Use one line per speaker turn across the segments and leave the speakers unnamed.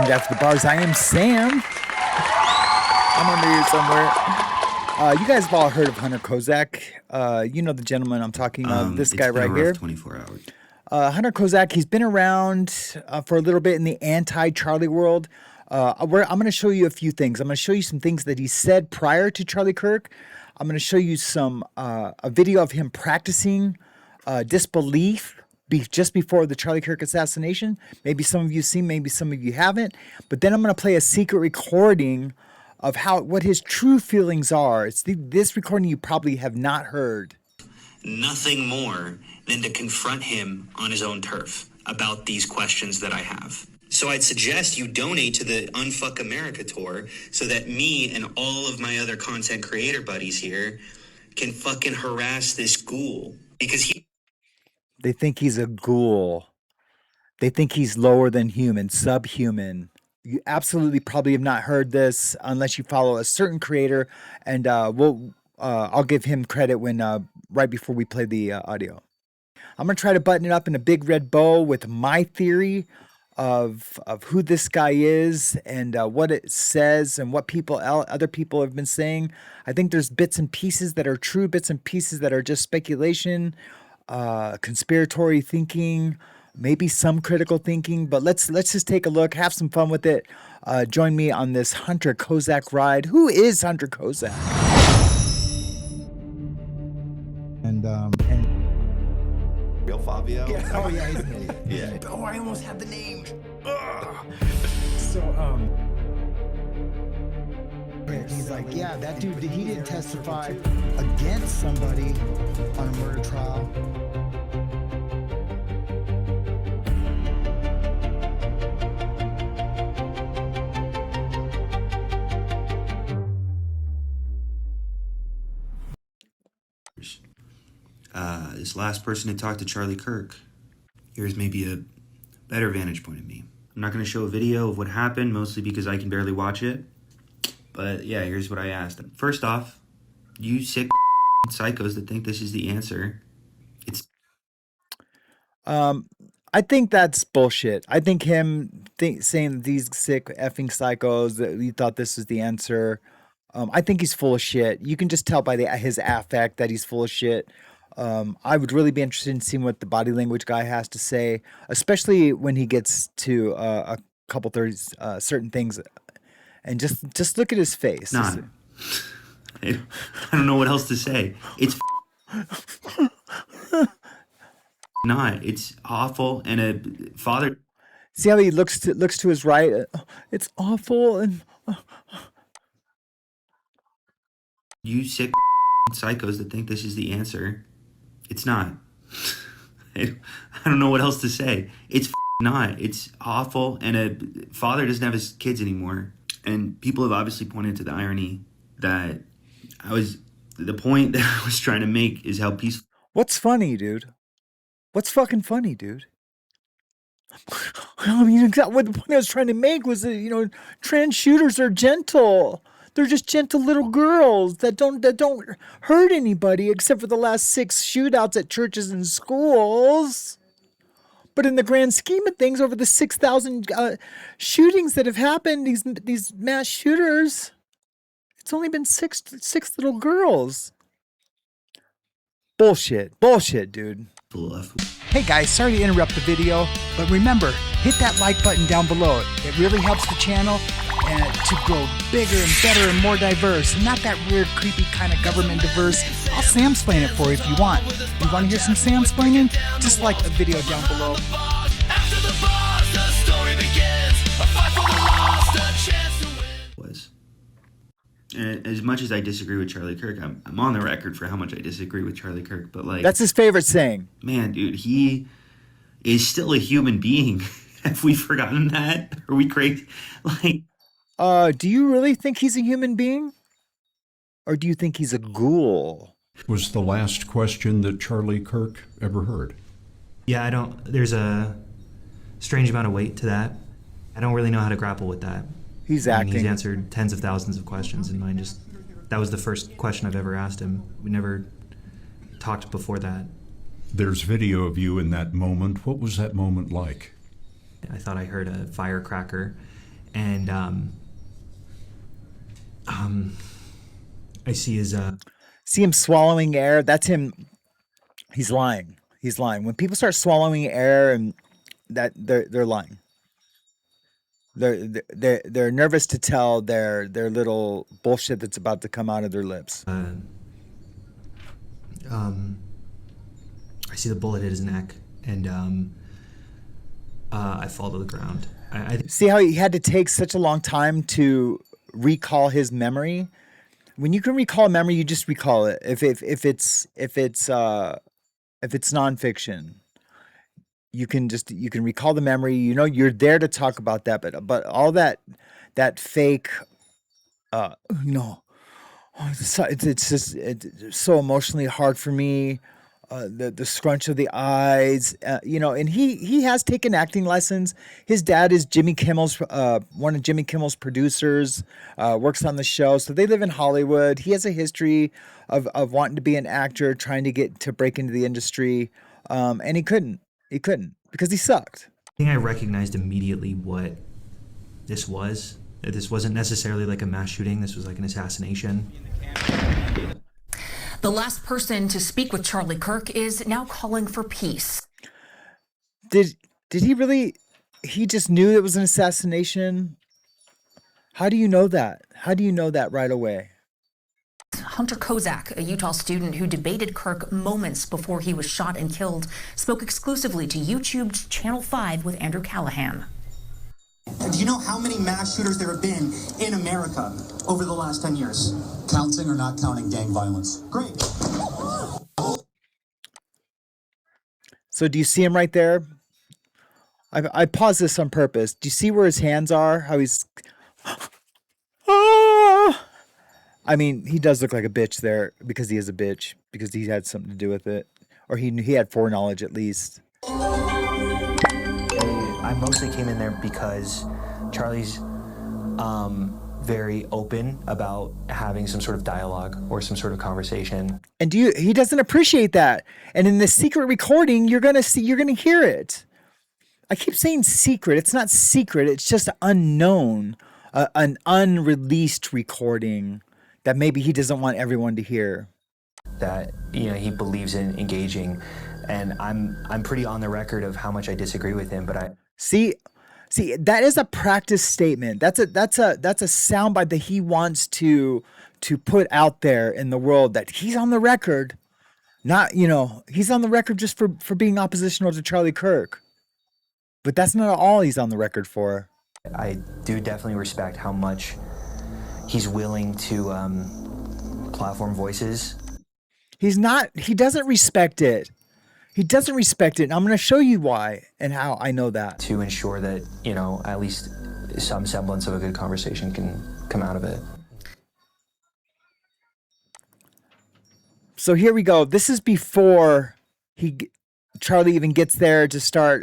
Welcome back to the bars. I am Sam. I'm under here somewhere. You guys have all heard of Hunter Kozac. You know the gentleman I'm talking of. This guy right here.
24 hours.
Hunter Kozac. He's been around for a little bit in the anti-Charlie world. I'm going to show you a few things. I'm going to show you some things that he said prior to Charlie Kirk. I'm going to show you some a video of him practicing disbelief just before the Charlie Kirk assassination. Maybe some of you seen, maybe some of you haven't. But then I'm going to play a secret recording of what his true feelings are. It's this recording you probably have not heard.
Nothing more than to confront him on his own turf about these questions that I have. So I'd suggest you donate to the Unfuck America tour so that me and all of my other content creator buddies here can fucking harass this ghoul. Because
they think he's a ghoul. They think he's lower than human, subhuman. You absolutely probably have not heard this unless you follow a certain creator, and I'll give him credit when right before we play the audio. I'm gonna try to button it up in a big red bow with my theory of who this guy is and what it says and what other people have been saying. I think there's bits and pieces that are true, bits and pieces that are just speculation, conspiratory thinking, maybe some critical thinking. But let's just take a look, have some fun with it. Join me on this Hunter Kozac ride. Who is Hunter Kozac? And
Real Fabio?
yeah, oh yeah, he's an idiot.
Yeah.
Oh, I almost had the name. So he's like, yeah, that dude, he didn't testify against somebody on a murder trial.
This last person to talk to Charlie Kirk. Here's maybe a better vantage point of me. I'm not going to show a video of what happened, mostly because I can barely watch it. But yeah, here's what I asked him. First off, you sick psychos that think this is the answer.
I think that's bullshit. I think him saying these sick effing psychos that he thought this was the answer. I think he's full of shit. You can just tell by his affect that he's full of shit. I would really be interested in seeing what the body language guy has to say, especially when he gets to a couple certain things, and just look at his face.
Nah, I don't know what else to say. It's not. It's awful, and a father.
See how he looks to his right. It's awful, and
you sick psychos that think this is the answer. It's not. I don't know what else to say. It's not. It's awful, and a father doesn't have his kids anymore. And people have obviously pointed to the irony that the point that I was trying to make is how peaceful.
What's funny, dude? What's fucking funny, dude? I mean, exactly what the point I was trying to make was that, trans shooters are gentle. They're just gentle little girls that don't hurt anybody except for the last 6 shootouts at churches and schools. But in the grand scheme of things, over the 6,000 shootings that have happened, these mass shooters, it's only been six little girls. Bullshit, dude. Hey guys, sorry to interrupt the video, but remember, hit that like button down below. It really helps the channel to grow bigger and better and more diverse. Not that weird, creepy kind of government diverse. I'll Samsplain it for you if you want. You want to hear some Samsplaining? Just like the video down below.
After the bars, the story begins. A fight for the lost, a chance to win.
Was. And as much as I disagree with Charlie Kirk, I'm on the record for how much I disagree with Charlie Kirk. But like,
that's his favorite saying.
Man, dude, he is still a human being. Have we forgotten that? Are we crazy? Like,
do you really think he's a human being? Or do you think he's a ghoul?
Was the last question that Charlie Kirk ever heard.
Yeah, there's a strange amount of weight to that. I don't really know how to grapple with that.
He's acting.
He's answered tens of thousands of questions, and that was the first question I've ever asked him. We never talked before that.
There's video of you in that moment. What was that moment like?
I thought I heard a firecracker, and I see his
See him swallowing air? That's him. He's lying. He's lying. When people start swallowing air, and that they're lying. They're nervous to tell their little bullshit that's about to come out of their lips.
I see the bullet hit his neck, and I fall to the ground.
See how he had to take such a long time to recall his memory? When you can recall a memory, you just recall it. If it's nonfiction, you can recall the memory. You know, you're there to talk about that, but all that fake, no, it's just it's so emotionally hard for me. The scrunch of the eyes, you know, and he has taken acting lessons. His dad is Jimmy Kimmel's one of Jimmy Kimmel's producers, works on the show, so they live in Hollywood. He has a history of wanting to be an actor, trying to break into the industry, and he couldn't because he sucked.
I think I recognized immediately what this was. This wasn't necessarily like a mass shooting. This was like an assassination.
The last person to speak with Charlie Kirk is now calling for peace.
Did he really? He just knew it was an assassination? How do you know that? How do you know that right away?
Hunter Kozac, a Utah student who debated Kirk moments before he was shot and killed, spoke exclusively to YouTube's Channel 5 with Andrew Callahan.
Do you know how many mass shooters there have been in America over the last 10 years? Counting or not counting gang violence? Great.
So do you see him right there? I paused this on purpose. Do you see where his hands are? How he's... Ah! I mean, he does look like a bitch there because he is a bitch, because he had something to do with it. Or he had foreknowledge at least.
I mostly came in there because Charlie's very open about having some sort of dialogue or some sort of conversation.
And he doesn't appreciate that. And in the secret recording, you're gonna hear it. I keep saying secret. It's not secret. It's just unknown, an unreleased recording that maybe he doesn't want everyone to hear.
That, you know, he believes in engaging, and I'm pretty on the record of how much I disagree with him, but I
See, that is a practice statement. That's a soundbite that he wants to put out there in the world, that he's on the record. Not, you know, he's on the record just for being oppositional to Charlie Kirk. But that's not all he's on the record for.
I do definitely respect how much he's willing to platform voices.
He doesn't respect it. He doesn't respect it. And I'm going to show you why and how I know that.
To ensure that, you know, at least some semblance of a good conversation can come out of it.
So here we go. This is before Charlie even gets there to start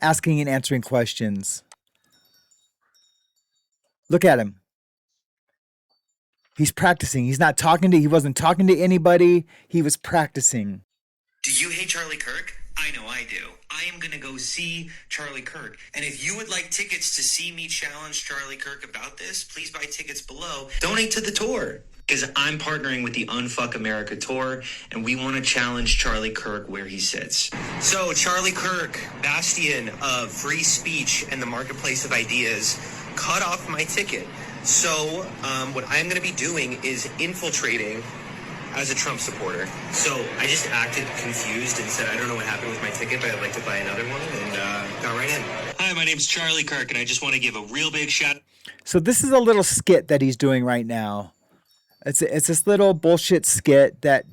asking and answering questions. Look at him. He's practicing. He wasn't talking to anybody. He was practicing.
Do you hate Charlie Kirk? I know I do. I am going to go see Charlie Kirk. And if you would like tickets to see me challenge Charlie Kirk about this, please buy tickets below. Donate to the tour. Because I'm partnering with the Unfuck America tour, and we want to challenge Charlie Kirk where he sits. So, Charlie Kirk, bastion of free speech and the marketplace of ideas, cut off my ticket. So, what I'm going to be doing is infiltrating as a Trump supporter. So I just acted confused and said, I don't know what happened with my ticket, but I'd like to buy another one, and got right in. Hi, my name's Charlie Kirk, and I just want to give a real big shout.
So this is a little skit that he's doing right now. It's this little bullshit skit that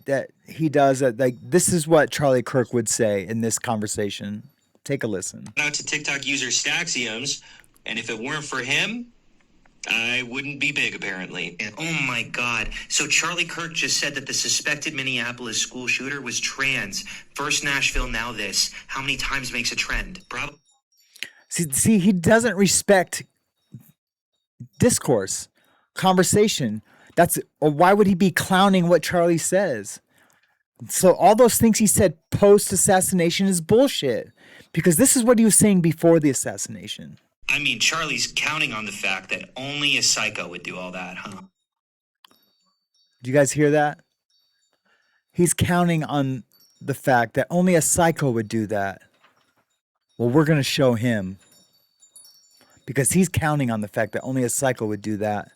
he does. Like, this is what Charlie Kirk would say in this conversation. Take a listen.
Out to TikTok user Staxiums, and if it weren't for him, I wouldn't be big, apparently. And, oh, my God. So Charlie Kirk just said that the suspected Minneapolis school shooter was trans. First Nashville, now this. How many times makes a trend? Probably.
See, he doesn't respect discourse, conversation. Why would he be clowning what Charlie says? So all those things he said post-assassination is bullshit. Because this is what he was saying before the assassination.
I mean, Charlie's counting on the fact that only a psycho would do all that, huh?
Do you guys hear that? He's counting on the fact that only a psycho would do that. Well, we're going to show him, because he's counting on the fact that only a psycho would do that,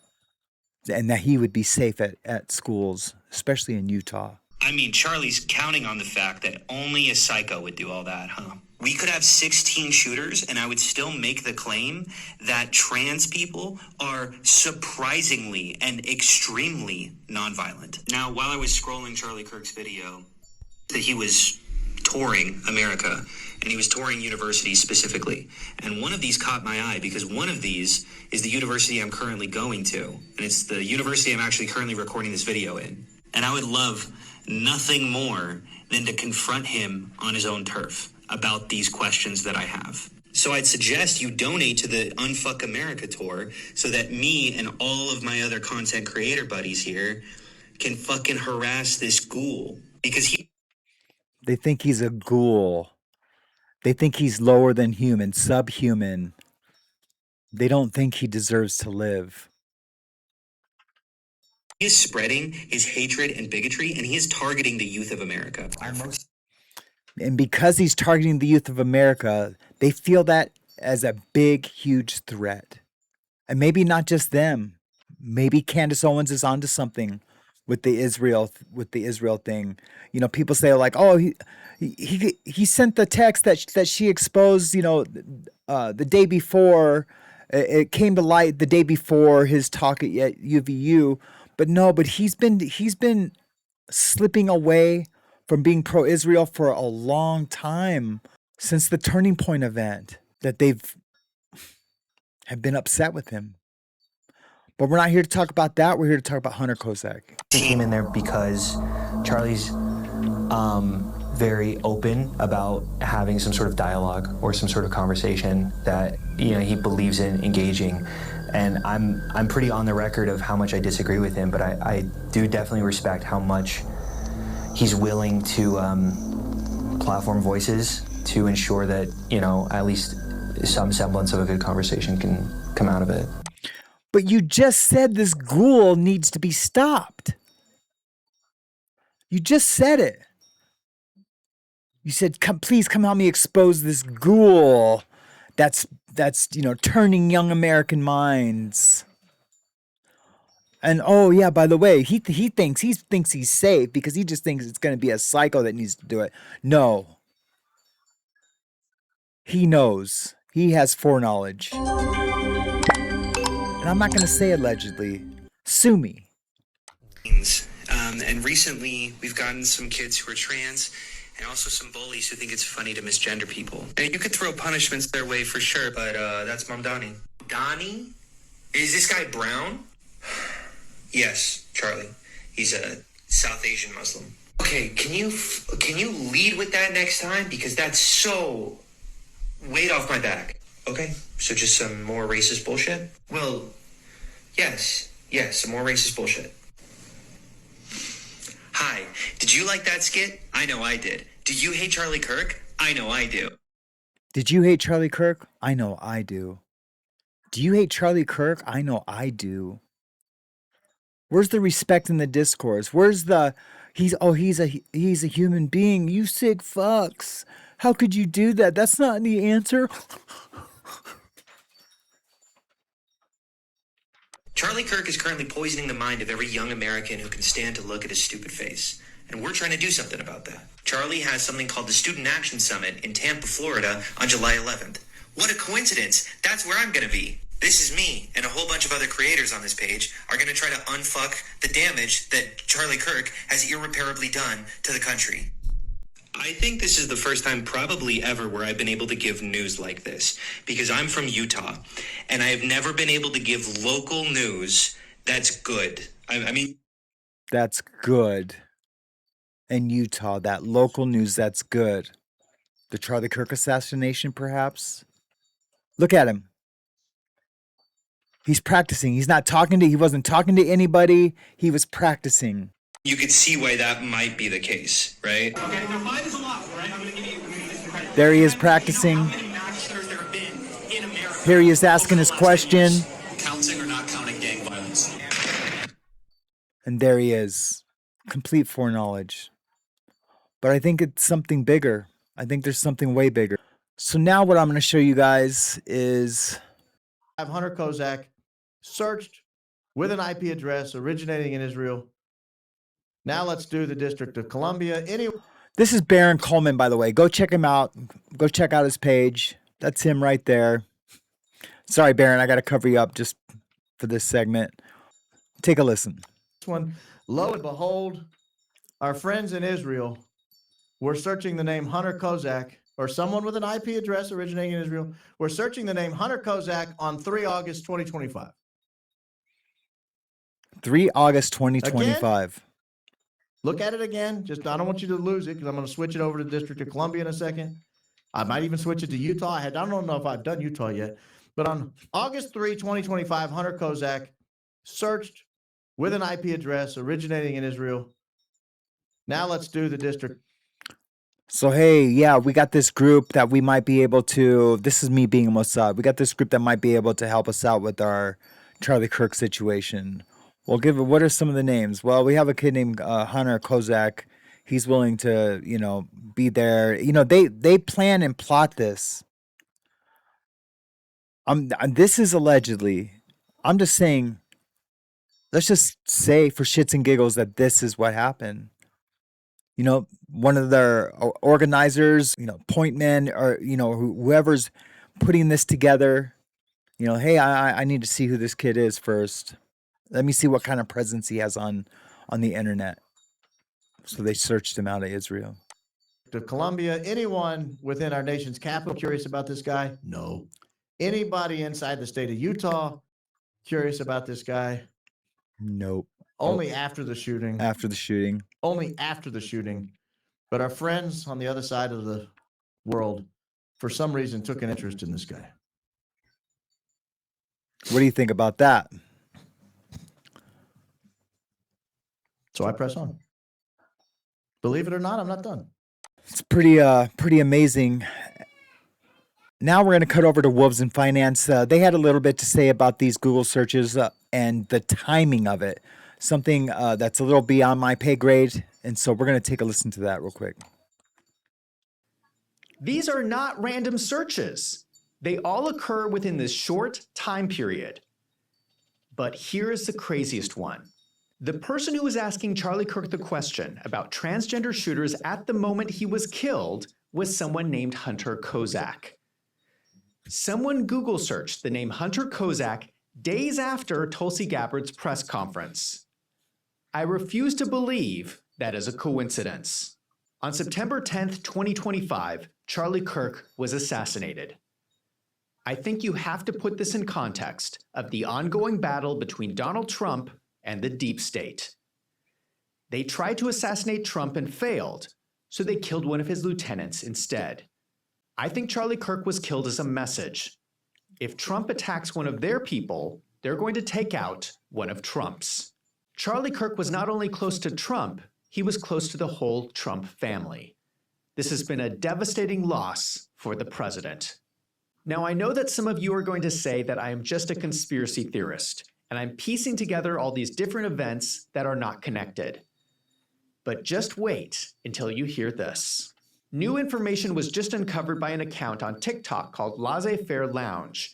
and that he would be safe at schools, especially in Utah.
I mean, Charlie's counting on the fact that only a psycho would do all that, huh? We could have 16 shooters, and I would still make the claim that trans people are surprisingly and extremely nonviolent. Now, while I was scrolling Charlie Kirk's video, that he was touring America, and he was touring universities specifically. And one of these caught my eye, because one of these is the university I'm currently going to, and it's the university I'm actually currently recording this video in. And I would love nothing more than to confront him on his own turf about these questions that I have. So I'd suggest you donate to the Unfuck America tour so that me and all of my other content creator buddies here can fucking harass this ghoul, because
They think he's a ghoul. They think he's lower than human, subhuman. They don't think he deserves to live.
he is spreading his hatred and bigotry, and he is targeting the youth of America.
And because he's targeting the youth of America, they feel that as a big, huge threat. And maybe not just them. Maybe Candace Owens is onto something with the Israel thing. You know, people say like, "Oh, he sent the text that she exposed, you know, the day before. It came to light the day before his talk at UVU." But no, but he's been slipping away from being pro-Israel for a long time, since the Turning Point event, that have been upset with him. But we're not here to talk about that. We're here to talk about Hunter Kozac.
Came in there because Charlie's very open about having some sort of dialogue or some sort of conversation that, you know, he believes in engaging. And I'm pretty on the record of how much I disagree with him, but I do definitely respect how much he's willing to platform voices to ensure that, you know, at least some semblance of a good conversation can come out of it.
But you just said this ghoul needs to be stopped. You just said it. You said, please come help me expose this ghoul that's you know, turning young American minds. And oh yeah, by the way, he thinks he's safe because he just thinks it's going to be a psycho that needs to do it. No. He knows. He has foreknowledge. And I'm not going to say allegedly. Sue me.
And recently, we've gotten some kids who are trans, and also some bullies who think it's funny to misgender people. And you could throw punishments their way for sure, but that's Mom Donnie. Donnie? Is this guy brown? Yes, Charlie. He's a South Asian Muslim. Okay, can you lead with that next time? Because that's so weight off my back. Okay, so just some more racist bullshit? Well, yes, some more racist bullshit. Hi, did you like that skit? I know I did. Do you hate Charlie Kirk? I know I do.
Did you hate Charlie Kirk? I know I do. Do you hate Charlie Kirk? I know I do. Where's the respect in the discourse? Where's the he's a human being. You sick fucks. How could you do that? That's not the answer.
Charlie Kirk is currently poisoning the mind of every young American who can stand to look at his stupid face. And we're trying to do something about that. Charlie has something called the Student Action Summit in Tampa, Florida on July 11th. What a coincidence. That's where I'm going to be. This is me, and a whole bunch of other creators on this page are going to try to unfuck the damage that Charlie Kirk has irreparably done to the country. I think this is the first time probably ever where I've been able to give news like this, because I'm from Utah, and I have never been able to give local news that's good. I mean...
That's good. In Utah, that local news that's good. The Charlie Kirk assassination, perhaps? Look at him. He's practicing. He wasn't talking to anybody. He was practicing.
You could see why that might be the case, right?
Okay, now 5 is a lot, right? I'm going to give you this credit.
There he is practicing.
How many mass shooters there have been in America
Here he is asking his question.
Counting or not counting gang violence?
And there he is. Complete foreknowledge. But I think it's something bigger. I think there's something way bigger. So now what I'm going to show you guys is
Hunter Kozac searched with an IP address originating in Israel. Now let's do the District of Columbia.
this is Baron Coleman, by the way. Go check him out. Go check out his page. That's him right there. Sorry, Baron, I got to cover you up just for this segment. Take a listen.
This one, lo and behold, our friends in Israel were searching the name Hunter Kozac, or someone with an IP address originating in Israel. We're searching the name Hunter Kozac on 3 August 2025.
3 August 2025.
Again? Look at it again. Just I don't want you to lose it because I'm going to switch it over to the District of Columbia in a second. I might even switch it to Utah. I don't know if I've done Utah yet. But on August 3, 2025, Hunter Kozac searched with an IP address originating in Israel. Now let's do the district.
So, hey, yeah, we got this group that we might be able to, this is me being a Mossad. We got this group that might be able to help us out with our Charlie Kirk situation. Well, what are some of the names? Well, we have a kid named Hunter Kozac. He's willing to, be there. They plan and plot this. This is allegedly. I'm just saying, let's just say for shits and giggles that this is what happened. One of their organizers, point men, or, whoever's putting this together, hey, I need to see who this kid is first. Let me see what kind of presence he has on the internet. So they searched him out of Israel.
To Columbia, anyone within our nation's capital curious about this guy? No. Anybody inside the state of Utah curious about this guy?
Nope.
Only after the shooting.
After the shooting.
Only after the shooting. But our friends on the other side of the world, for some reason, took an interest in this guy.
What do you think about that?
So I press on. Believe it or not, I'm not done.
It's pretty amazing. Now we're going to cut over to Wolves in Finance. They had a little bit to say about these Google searches and the timing of it. Something that's a little beyond my pay grade. And so we're going to take a listen to that real quick.
These are not random searches. They all occur within this short time period. But here's the craziest one. The person who was asking Charlie Kirk the question about transgender shooters at the moment he was killed was someone named Hunter Kozac. Someone Google searched the name Hunter Kozac days after Tulsi Gabbard's press conference. I refuse to believe that is a coincidence. On September 10th, 2025, Charlie Kirk was assassinated. I think you have to put this in context of the ongoing battle between Donald Trump and the deep state. They tried to assassinate Trump and failed, so they killed one of his lieutenants instead. I think Charlie Kirk was killed as a message. If Trump attacks one of their people, they're going to take out one of Trump's. Charlie Kirk was not only close to Trump, he was close to the whole Trump family. This has been a devastating loss for the president. Now, I know that some of you are going to say that I am just a conspiracy theorist, and I'm piecing together all these different events that are not connected. But just wait until you hear this. New information was just uncovered by an account on TikTok called Laissez-Faire Lounge.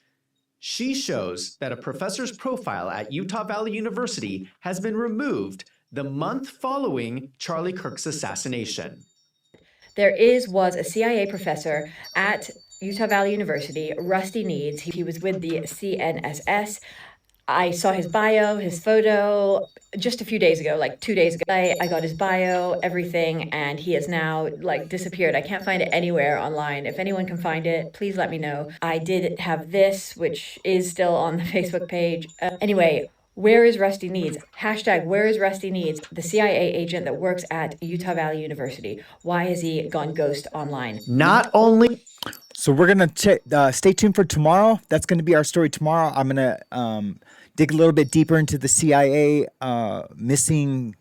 She shows that a professor's profile at Utah Valley University has been removed the month following Charlie Kirk's assassination.
There was a CIA professor at Utah Valley University, Rusty Needs. He was with the CNSS. I saw his bio, his photo, just a few days ago, like 2 days ago. I got his bio, everything, and he has now disappeared. I can't find it anywhere online. If anyone can find it, please let me know. I did have this, which is still on the Facebook page. Anyway, where is Rusty Needs? Hashtag where is Rusty Needs? The CIA agent that works at Utah Valley University. Why has he gone ghost online?
Not only...
So we're going to stay tuned for tomorrow. That's going to be our story tomorrow. I'm going to dig a little bit deeper into the CIA missing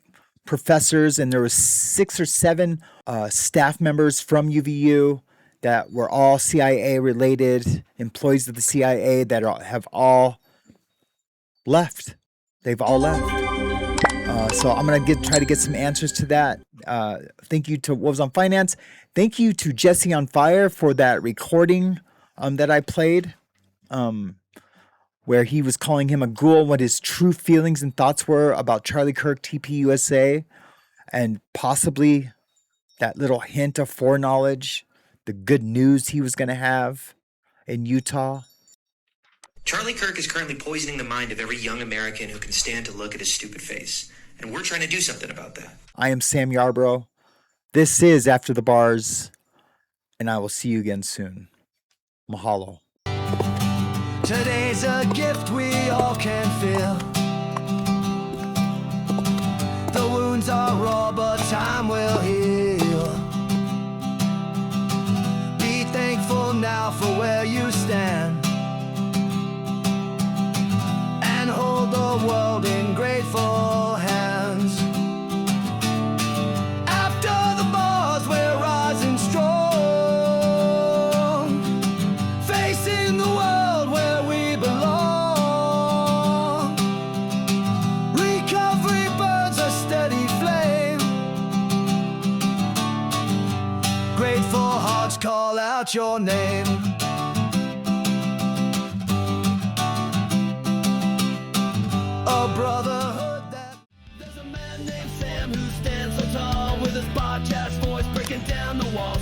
professors. And there was 6 or 7 staff members from UVU that were all CIA related, employees of the CIA that have all left. They've all left. So I'm going to try to get some answers to that. Thank you to Wolves on Finance. Thank you to Jesse on Fire for that recording that I played, where he was calling him a ghoul, what his true feelings and thoughts were about Charlie Kirk, TPUSA, and possibly that little hint of foreknowledge, the good news he was going to have in Utah.
Charlie Kirk is currently poisoning the mind of every young American who can stand to look at his stupid face. And we're trying to do something about that.
I am Sam Yarbrough. This is After the Bars, and I will see you again soon. Mahalo.
Today's a gift we all can feel. The wounds are raw, but time will heal. Be thankful now for where you stand, and hold the world in grateful hands. After the bars, we're rising strong, facing the world where we belong. Recovery burns a steady flame. Grateful hearts call out your name. A brotherhood that there's a man named Sam who stands so tall with his podcast voice breaking down the walls.